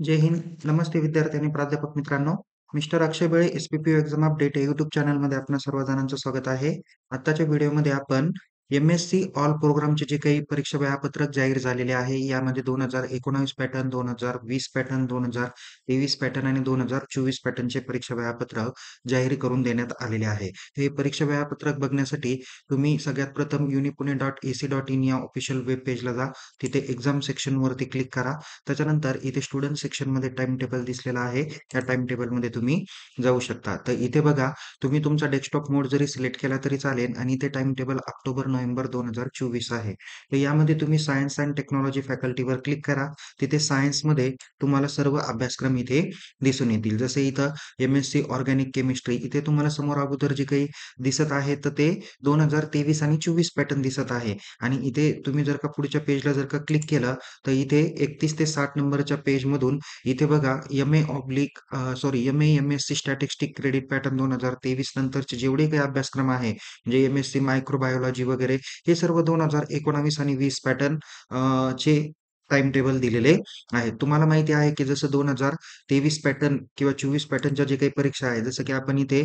जय हिंद. नमस्ते विद्यार्थी आणि प्राध्यापक मित्रांनो. मिस्टर अक्षय बळे एस-पी-पी-यू एक्झाम अपडेट या यूट्यूब चॅनलमध्ये आपणा सर्वजणांचं स्वागत आहे. आत्ताच्या व्हिडिओमध्ये आपण एम-एस-सी ऑल प्रोग्रामचे जे काही परीक्षा वेळापत्रक जाहीर झालेले आहे, यामध्ये 2019 पॅटर्न, 2020 पॅटर्न, 2023 पॅटर्न आणि 2024 पॅटर्नचे परीक्षा वेळापत्रक जाहीर करून देण्यात आलेले आहे. हे परीक्षा वेळापत्रक बघण्यासाठी तुम्ही सगळ्यात प्रथम unipune.ac.in या ऑफिशियल वेब पेजला जा. तिथे एक्झाम सेक्शनवरती क्लिक करा. त्याच्यानंतर इथे स्टुडंट सेक्शनमध्ये टाइम टेबल दिसलेला आहे. त्या टाइम टेबलमध्ये तुम्ही जाऊ शकता. तर इथे बघा, तुम्ही तुमचा डेस्कटॉप मोड जरी सिलेक्ट केला तरी चालेल आणि इथे टाइम टेबल ऑक्टोबर-नोव्हेंबर 2024 आहे. तर यामध्ये तुम्ही सायन्स अँड टेक्नॉलॉजी फॅकल्टीवर क्लिक करा. तिथे सायन्समध्ये तुम्हाला सर्व अभ्यासक्रम इथे दिसून येतील. जसे इथं एम-एस-सी ऑर्गॅनिक केमिस्ट्री इथे तुम्हाला समोर अगोदर जे काही दिसत आहे, तर ते 2023 आणि 24 पॅटर्न दिसत आहे आणि इथे तुम्ही जर का पुढच्या पेजला जर का क्लिक केलं, तर इथे 31 ते 60 नंबरच्या पेजमधून इथे बघा MA, MSc statistic credit pattern 2023 नंतरचे जेवढे काही अभ्यासक्रम आहे, म्हणजे एम-एस-सी मायक्रोबायोलॉजी वगैरे हे सर्व 2019 आणि 20 पॅटर्न चे टाईम टेबल दिलेले आहेत. तुम्हाला माहिती आहे, की जसं 2023 पॅटर्न किंवा 24 पॅटर्नच्या जे काही परीक्षा आहे, जसं की आपण इथे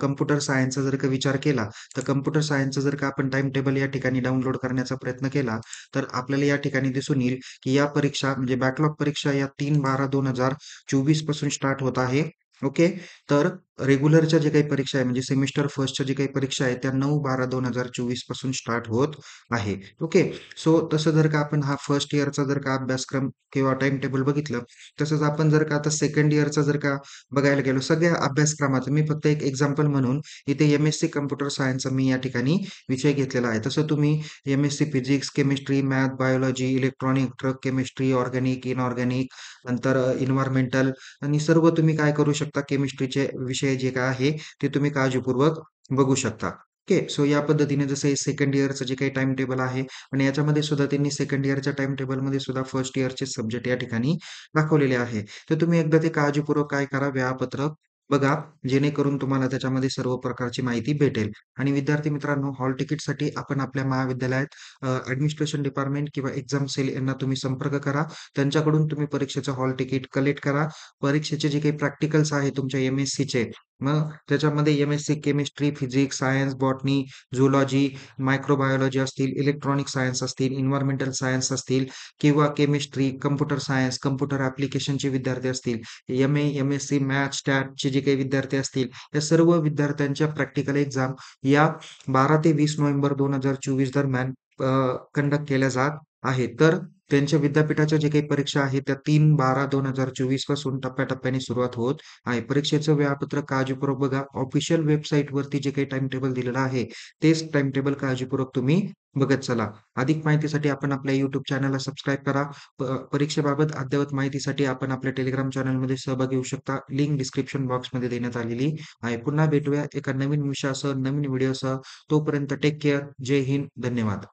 कॉम्प्युटर सायन्सचा जर का विचार केला, तर कॉम्प्युटर सायन्सचं जर का आपण टाईम टेबल या ठिकाणी डाउनलोड करण्याचा प्रयत्न केला, तर आपल्याला या ठिकाणी दिसून येईल, की या परीक्षा म्हणजे बॅकलॉग परीक्षा या 3/12/2024 पासून स्टार्ट होत आहे. ओके. तर रेग्युलरच्या जे काही परीक्षा आहे म्हणजे सेमिस्टर फर्स्टच्या जे काही परीक्षा आहे त्या 9/12/2024 पासून स्टार्ट होत आहे. ओके. सो तसं जर का आपण हा फर्स्ट इयरचा जर का अभ्यासक्रम किंवा टाईम टेबल बघितलं, तसंच आपण जर का आता सेकंड इयरचा जर का बघायला गेलो सगळ्या अभ्यासक्रमाचं मी फक्त एक एक्झाम्पल म्हणून इथे एम-एस-सी कॉम्प्युटर सायन्सचा मी या ठिकाणी विषय घेतलेला आहे. तसं तुम्ही MSc physics, chemistry, math, biology, electronic, drug chemistry, organic, inorganic नंतर एन्व्हायर्नमेंटल आणि सर्व तुम्ही काय करू शकता केमिस्ट्रीचे विषय जे काय आहे ते तुम्ही काळजीपूर्वक बघू शकता. ओके. सो या पद्धतीने जसं हे सेकंड इयरचं जे काही टाईम टेबल आहे आणि याच्यामध्ये सुद्धा त्यांनी सेकंड इयरच्या टाईम टेबलमध्ये सुद्धा फर्स्ट इयरचे सब्जेक्ट या ठिकाणी दाखवलेले आहे. तर तुम्ही एकदा ते काळजीपूर्वक काय करा वेळापत्रक बघा, जेणेकरून तुम्हाला त्याच्यामध्ये सर्व प्रकारची माहिती भेटेल. आणि विद्यार्थी मित्रांनो, हॉल तिकीटसाठी आपण आपल्या महाविद्यालयात ॲडमिनिस्ट्रेशन डिपार्टमेंट किंवा एक्झाम सेल यांना तुम्ही संपर्क करा. त्यांच्याकडून तुम्ही परीक्षेचं हॉल तिकीट कलेक्ट करा. परीक्षेचे जे काही प्रॅक्टिकल्स आहे तुमच्या एम-एस-सीचे, मग त्याच्यामध्ये MSc chemistry, physics, science, botany, zoology, microbiology असतील, इलेक्ट्रॉनिक सायन्स असतील, एन्व्हायर्नमेंटल सायन्स असतील किंवा केमिस्ट्री, कॉम्प्युटर सायन्स, कॉम्प्युटर ॲप्लिकेशनचे विद्यार्थी असतील, एम-ए, एम-एस-सी, मॅथ्स, स्टॅटचे जे काही विद्यार्थी असतील, या सर्व विद्यार्थ्यांच्या प्रॅक्टिकल एक्झाम या 12 ते 20 नोव्हेंबर 2024 दरम्यान कंडक्ट केल्या जात आहेत. तर त्यांच्या विद्यापीठाच्या जे काही परीक्षा आहेत त्या 3/12/2024 पासून टप्प्याटप्प्याने सुरुवात होत आहे. परीक्षेचं वेळापत्रक काळजीपूर्वक बघा. ऑफिशियल वेबसाईटवरती जे काही टाईम टेबल दिलेलं आहे, तेच टाईम टेबल काळजीपूर्वक तुम्ही बघत चला. अधिक माहितीसाठी आपण आपल्या YouTube चॅनलला सबस्क्राईब करा. परीक्षेबाबत अद्ययावत माहितीसाठी आपण आपल्या टेलिग्राम चॅनलमध्ये सहभागी होऊ शकता. लिंक डिस्क्रिप्शन बॉक्समध्ये देण्यात आलेली आहे. पुन्हा भेटूया एका नवीन विषयासह, नवीन व्हिडिओसह. तोपर्यंत टेक केअर. जय हिंद. धन्यवाद.